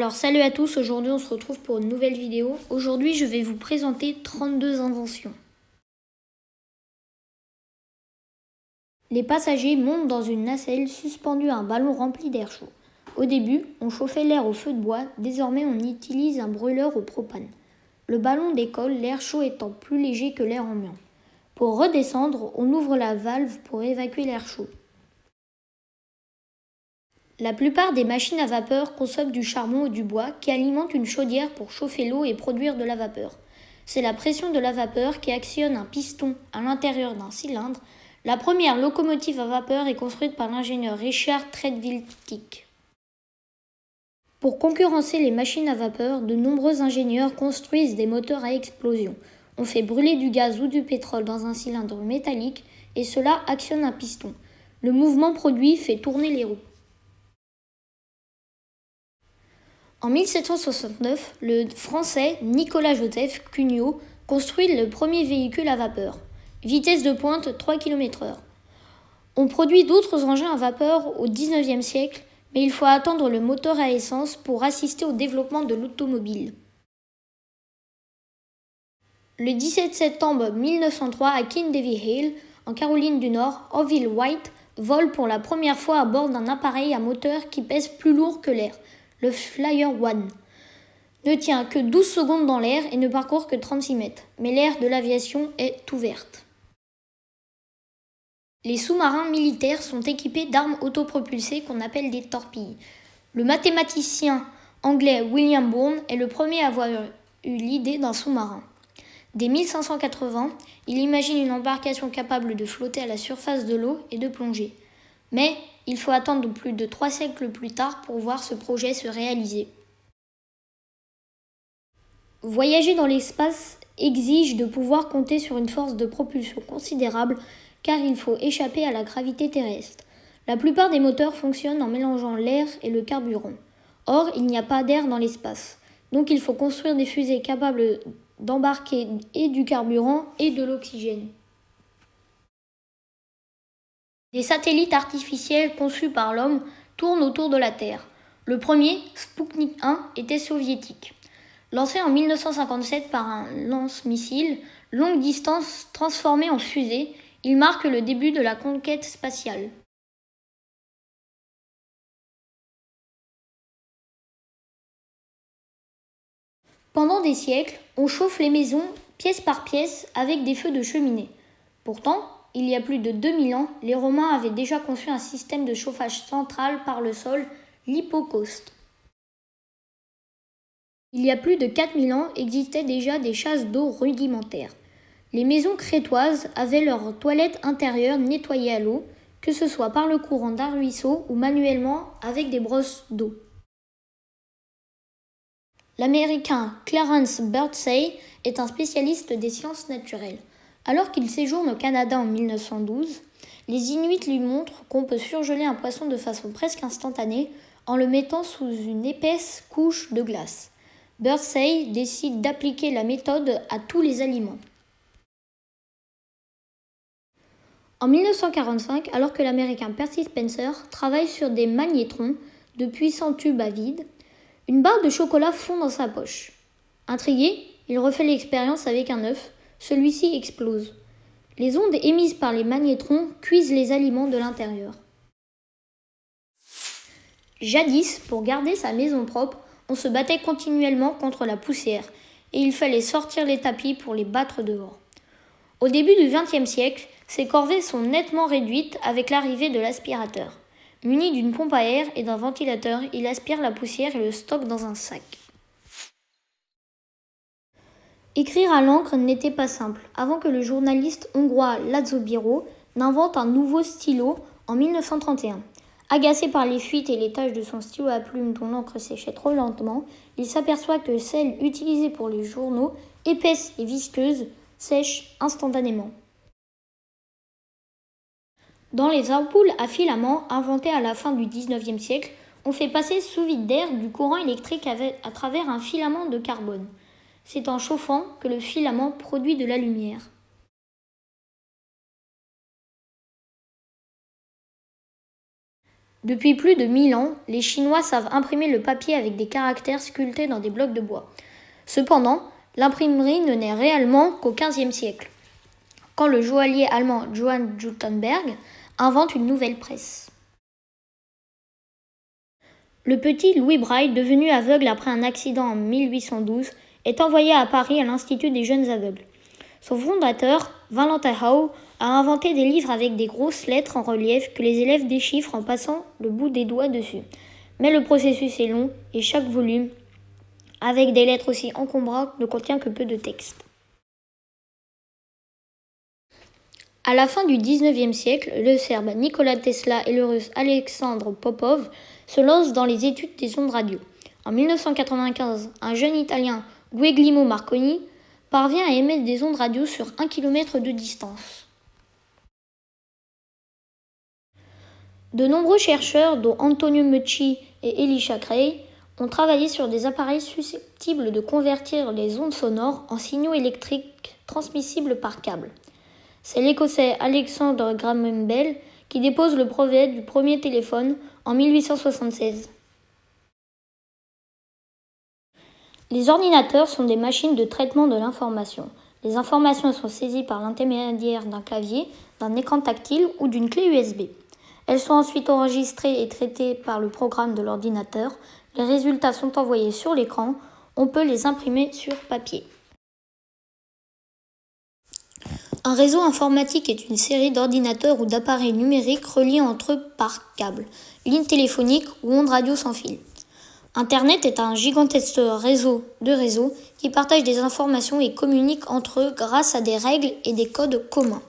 Alors salut à tous, aujourd'hui on se retrouve pour une nouvelle vidéo. Aujourd'hui je vais vous présenter 32 inventions. Les passagers montent dans une nacelle suspendue à un ballon rempli d'air chaud. Au début, on chauffait l'air au feu de bois, désormais on utilise un brûleur au propane. Le ballon décolle, l'air chaud étant plus léger que l'air ambiant. Pour redescendre, on ouvre la valve pour évacuer l'air chaud. La plupart des machines à vapeur consomment du charbon ou du bois qui alimentent une chaudière pour chauffer l'eau et produire de la vapeur. C'est la pression de la vapeur qui actionne un piston à l'intérieur d'un cylindre. La première locomotive à vapeur est construite par l'ingénieur Richard Treadwell-Tick. Pour concurrencer les machines à vapeur, de nombreux ingénieurs construisent des moteurs à explosion. On fait brûler du gaz ou du pétrole dans un cylindre métallique et cela actionne un piston. Le mouvement produit fait tourner les roues. En 1769, le Français Nicolas-Joseph Cugnot construit le premier véhicule à vapeur. Vitesse de pointe 3 km/h. On produit d'autres engins à vapeur au XIXe siècle, mais il faut attendre le moteur à essence pour assister au développement de l'automobile. Le 17 septembre 1903 à Kinder Hill, en Caroline du Nord, Orville Wright vole pour la première fois à bord d'un appareil à moteur qui pèse plus lourd que l'air. Le Flyer One ne tient que 12 secondes dans l'air et ne parcourt que 36 mètres, mais l'ère de l'aviation est ouverte. Les sous-marins militaires sont équipés d'armes autopropulsées qu'on appelle des torpilles. Le mathématicien anglais William Bourne est le premier à avoir eu l'idée d'un sous-marin. Dès 1580, il imagine une embarcation capable de flotter à la surface de l'eau et de plonger. Mais il faut attendre plus de 3 siècles plus tard pour voir ce projet se réaliser. Voyager dans l'espace exige de pouvoir compter sur une force de propulsion considérable car il faut échapper à la gravité terrestre. La plupart des moteurs fonctionnent en mélangeant l'air et le carburant. Or, il n'y a pas d'air dans l'espace. Donc il faut construire des fusées capables d'embarquer et du carburant et de l'oxygène. Des satellites artificiels conçus par l'homme tournent autour de la Terre. Le premier, Sputnik 1, était soviétique. Lancé en 1957 par un lance-missile longue distance transformé en fusée, il marque le début de la conquête spatiale. Pendant des siècles, on chauffe les maisons pièce par pièce avec des feux de cheminée. Pourtant, il y a plus de 2000 ans, les Romains avaient déjà conçu un système de chauffage central par le sol, l'hypocauste. Il y a plus de 4000 ans existaient déjà des chasses d'eau rudimentaires. Les maisons crétoises avaient leurs toilettes intérieures nettoyées à l'eau, que ce soit par le courant d'un ruisseau ou manuellement avec des brosses d'eau. L'Américain Clarence Birdsey est un spécialiste des sciences naturelles. Alors qu'il séjourne au Canada en 1912, les Inuits lui montrent qu'on peut surgeler un poisson de façon presque instantanée en le mettant sous une épaisse couche de glace. Birdsey décide d'appliquer la méthode à tous les aliments. En 1945, alors que l'Américain Percy Spencer travaille sur des magnétrons, de puissants tubes à vide, une barre de chocolat fond dans sa poche. Intrigué, il refait l'expérience avec un œuf. Celui-ci explose. Les ondes émises par les magnétrons cuisent les aliments de l'intérieur. Jadis, pour garder sa maison propre, on se battait continuellement contre la poussière et il fallait sortir les tapis pour les battre dehors. Au début du XXe siècle, ces corvées sont nettement réduites avec l'arrivée de l'aspirateur. Muni d'une pompe à air et d'un ventilateur, il aspire la poussière et le stocke dans un sac. Écrire à l'encre n'était pas simple, avant que le journaliste hongrois László Bíró n'invente un nouveau stylo en 1931. Agacé par les fuites et les taches de son stylo à plume dont l'encre séchait trop lentement, il s'aperçoit que celle utilisée pour les journaux, épaisse et visqueuse, sèche instantanément. Dans les ampoules à filaments inventées à la fin du XIXe siècle, on fait passer sous vide d'air du courant électrique à travers un filament de carbone. C'est en chauffant que le filament produit de la lumière. Depuis plus de 1000 ans, les Chinois savent imprimer le papier avec des caractères sculptés dans des blocs de bois. Cependant, l'imprimerie ne naît réellement qu'au XVe siècle, quand le joaillier allemand Johann Gutenberg invente une nouvelle presse. Le petit Louis Braille, devenu aveugle après un accident en 1812, est envoyé à Paris à l'Institut des jeunes aveugles. Son fondateur, Valentin Hau, a inventé des livres avec des grosses lettres en relief que les élèves déchiffrent en passant le bout des doigts dessus. Mais le processus est long et chaque volume, avec des lettres aussi encombrantes, ne contient que peu de texte. À la fin du XIXe siècle, le Serbe Nikola Tesla et le Russe Alexandre Popov se lancent dans les études des ondes radio. En 1995, un jeune Italien, Guglielmo Marconi, parvient à émettre des ondes radio sur 1 km de distance. De nombreux chercheurs, dont Antonio Meucci et Elisha Gray, ont travaillé sur des appareils susceptibles de convertir les ondes sonores en signaux électriques transmissibles par câble. C'est l'Écossais Alexander Graham Bell qui dépose le brevet du premier téléphone en 1876. Les ordinateurs sont des machines de traitement de l'information. Les informations sont saisies par l'intermédiaire d'un clavier, d'un écran tactile ou d'une clé USB. Elles sont ensuite enregistrées et traitées par le programme de l'ordinateur. Les résultats sont envoyés sur l'écran. On peut les imprimer sur papier. Un réseau informatique est une série d'ordinateurs ou d'appareils numériques reliés entre eux par câble, ligne téléphonique ou onde radio sans fil. Internet est un gigantesque réseau de réseaux qui partagent des informations et communiquent entre eux grâce à des règles et des codes communs.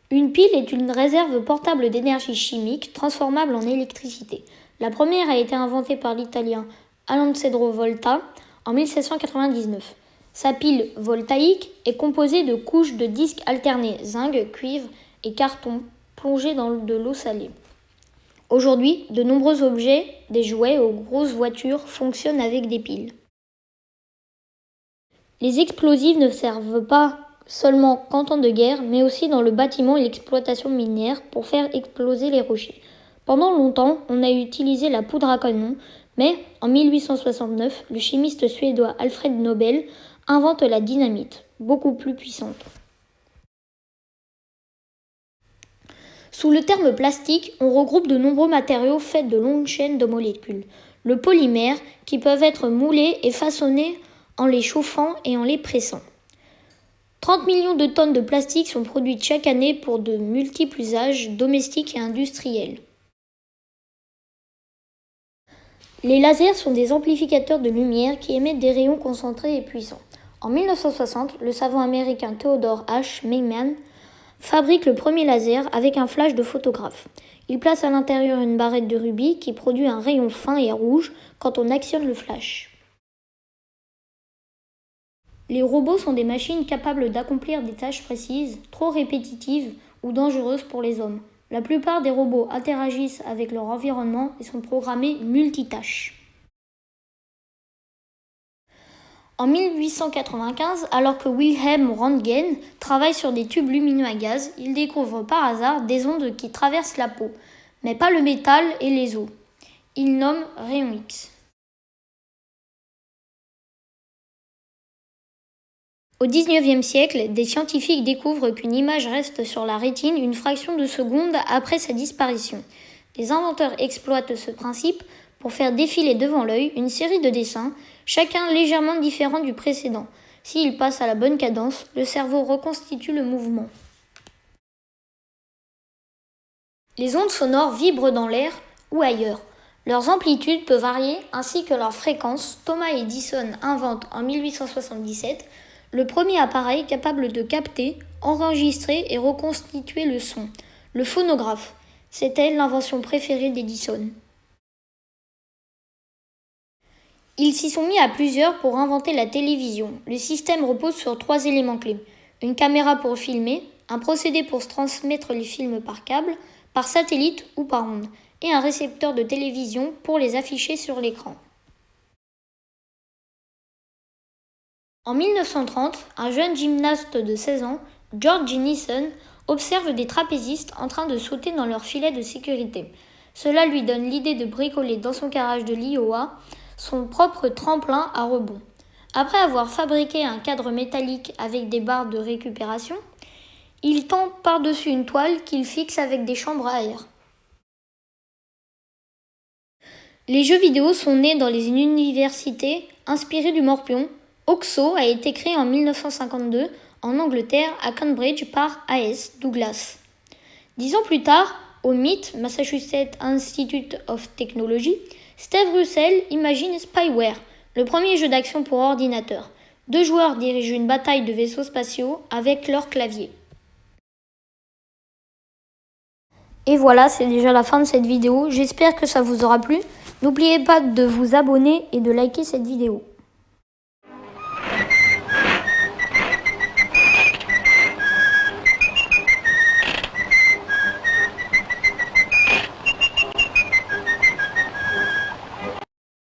Une pile est une réserve portable d'énergie chimique transformable en électricité. La première a été inventée par l'Italien Alessandro Volta en 1799. Sa pile voltaïque est composée de couches de disques alternés zinc, cuivre et carton plongés dans de l'eau salée. Aujourd'hui, de nombreux objets, des jouets aux grosses voitures, fonctionnent avec des piles. Les explosifs ne servent pas seulement qu'en temps de guerre, mais aussi dans le bâtiment et l'exploitation minière pour faire exploser les rochers. Pendant longtemps, on a utilisé la poudre à canon, mais en 1869, le chimiste suédois Alfred Nobel invente la dynamite, beaucoup plus puissante. Sous le terme plastique, on regroupe de nombreux matériaux faits de longues chaînes de molécules. Le polymère, qui peuvent être moulés et façonnés en les chauffant et en les pressant. 30 millions de tonnes de plastique sont produites chaque année pour de multiples usages domestiques et industriels. Les lasers sont des amplificateurs de lumière qui émettent des rayons concentrés et puissants. En 1960, le savant américain Theodore H. Meiman fabrique le premier laser avec un flash de photographe. Il place à l'intérieur une barrette de rubis qui produit un rayon fin et rouge quand on actionne le flash. Les robots sont des machines capables d'accomplir des tâches précises, trop répétitives ou dangereuses pour les hommes. La plupart des robots interagissent avec leur environnement et sont programmés multitâches. En 1895, alors que Wilhelm Röntgen travaille sur des tubes lumineux à gaz, il découvre par hasard des ondes qui traversent la peau, mais pas le métal et les os. Il nomme rayons X. Au XIXe siècle, des scientifiques découvrent qu'une image reste sur la rétine une fraction de seconde après sa disparition. Les inventeurs exploitent ce principe pour faire défiler devant l'œil une série de dessins, chacun légèrement différent du précédent. S'il passe à la bonne cadence, le cerveau reconstitue le mouvement. Les ondes sonores vibrent dans l'air ou ailleurs. Leurs amplitudes peuvent varier ainsi que leur fréquence. Thomas Edison invente en 1877 le premier appareil capable de capter, enregistrer et reconstituer le son, le phonographe. C'était l'invention préférée d'Edison. Ils s'y sont mis à plusieurs pour inventer la télévision. Le système repose sur 3 éléments clés. Une caméra pour filmer, un procédé pour transmettre les films par câble, par satellite ou par onde, et un récepteur de télévision pour les afficher sur l'écran. En 1930, un jeune gymnaste de 16 ans, George Neeson, observe des trapézistes en train de sauter dans leur filet de sécurité. Cela lui donne l'idée de bricoler dans son garage de l'Iowa son propre tremplin à rebond. Après avoir fabriqué un cadre métallique avec des barres de récupération, il tend par-dessus une toile qu'il fixe avec des chambres à air. Les jeux vidéo sont nés dans les universités inspirées du morpion. Oxo a été créé en 1952 en Angleterre à Cambridge par A.S. Douglas. 10 ans plus tard, au MIT, Massachusetts Institute of Technology, Steve Russell imagine Spyware, le premier jeu d'action pour ordinateur. 2 joueurs dirigent une bataille de vaisseaux spatiaux avec leur clavier. Et voilà, c'est déjà la fin de cette vidéo. J'espère que ça vous aura plu. N'oubliez pas de vous abonner et de liker cette vidéo.